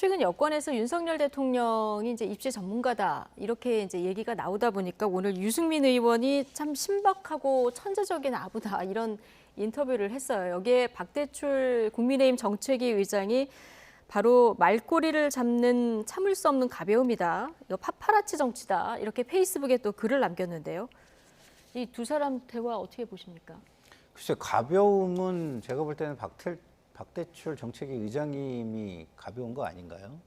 최근 여권에서 윤석열 대통령이 이제 입시 전문가다 이렇게 이제 얘기가 나오다 보니까 오늘 유승민 의원이 참 신박하고 천재적인 아부다 이런 인터뷰를 했어요. 여기에 박대출 국민의힘 정책위 의장이 바로 말꼬리를 잡는 참을 수 없는 가벼움이다. 이거 파파라치 정치다. 이렇게 페이스북에 또 글을 남겼는데요. 이 두 사람 대화 어떻게 보십니까? 글쎄 가벼움은 제가 볼 때는 박대출 정책위 의장님이 가벼운 거 아닌가요?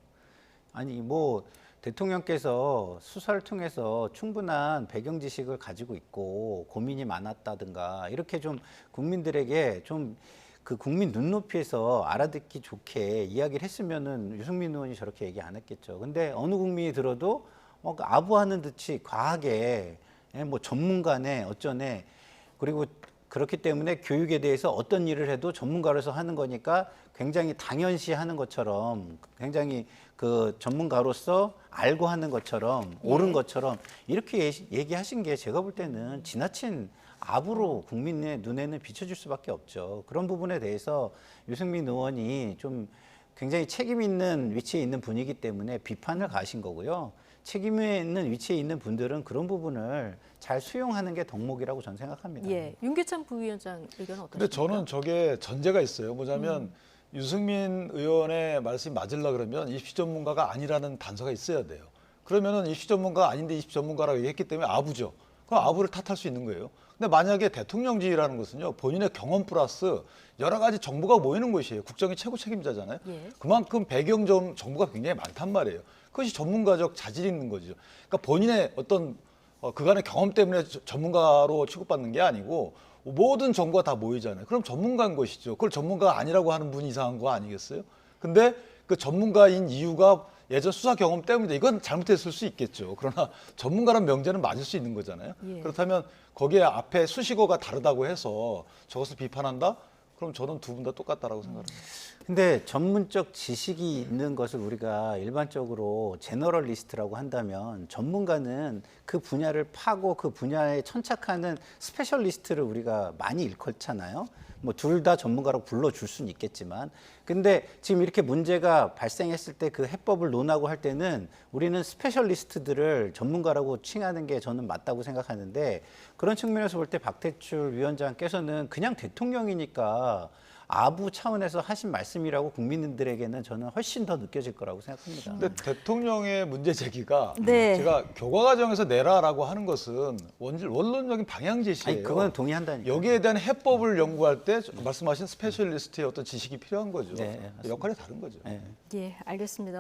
아니 뭐 대통령께서 수사를 통해서 충분한 배경 지식을 가지고 있고 고민이 많았다든가 이렇게 좀 국민들에게 좀 그 국민 눈높이에서 알아듣기 좋게 이야기를 했으면은 유승민 의원이 저렇게 얘기 안 했겠죠. 근데 어느 국민이 들어도 아부하는 듯이 과하게 뭐 전문가네 어쩌네 그리고 그렇기 때문에 교육에 대해서 어떤 일을 해도 전문가로서 하는 거니까 굉장히 당연시 하는 것처럼 굉장히 그 전문가로서 알고 하는 것처럼 옳은 것처럼 이렇게 얘기하신 게 제가 볼 때는 지나친 아부로 국민의 눈에는 비춰질 수밖에 없죠. 그런 부분에 대해서 유승민 의원이 좀 굉장히 책임 있는 위치에 있는 분이기 때문에 비판을 가하신 거고요. 책임 있는 위치에 있는 분들은 그런 부분을 잘 수용하는 게 덕목이라고 저는 생각합니다. 예, 윤계찬 부위원장 의견은 어떠십니까? 근데 저는 저게 전제가 있어요. 뭐냐면 유승민 의원의 말씀이 맞으려 그러면 입시 전문가가 아니라는 단서가 있어야 돼요. 그러면은 입시 전문가가 아닌데 입시 전문가라고 얘기했기 때문에 아부죠. 그럼 아부를 탓할 수 있는 거예요. 근데 만약에 대통령직이라는 것은요, 본인의 경험 플러스 여러 가지 정보가 모이는 것이에요. 국정의 최고 책임자잖아요. 예. 그만큼 배경 정보가 굉장히 많단 말이에요. 그것이 전문가적 자질이 있는 거죠. 그러니까 본인의 어떤 그간의 경험 때문에 전문가로 취급받는 게 아니고 모든 정보가 다 모이잖아요. 그럼 전문가인 것이죠. 그걸 전문가가 아니라고 하는 분이 이상한 거 아니겠어요? 근데 그 전문가인 이유가 예전 수사 경험 때문에 이건 잘못했을 수 있겠죠. 그러나 전문가란 명제는 맞을 수 있는 거잖아요. 예. 그렇다면 거기에 앞에 수식어가 다르다고 해서 저것을 비판한다? 그럼 저는 두 분 다 똑같다라고 생각합니다. 근데 전문적 지식이 있는 것을 우리가 일반적으로 제너럴리스트라고 한다면 전문가는 그 분야를 파고 그 분야에 천착하는 스페셜리스트를 우리가 많이 일컫잖아요. 뭐 둘 다 전문가라고 불러줄 수는 있겠지만 근데 지금 이렇게 문제가 발생했을 때 그 해법을 논하고 할 때는 우리는 스페셜리스트들을 전문가라고 칭하는 게 저는 맞다고 생각하는데 그런 측면에서 볼 때 박대출 위원장께서는 그냥 대통령이니까 아부 차원에서 하신 말씀이라고 국민들에게는 저는 훨씬 더 느껴질 거라고 생각합니다. 근데 대통령의 문제 제기가 네. 제가 교과 과정에서 내라라고 하는 것은 원론적인 방향 제시예요. 아니 그건 동의한다니까. 여기에 대한 해법을 연구할 때 말씀하신 스페셜리스트의 어떤 지식이 필요한 거죠. 네, 맞습니다. 역할이 다른 거죠. 네. 예, 알겠습니다.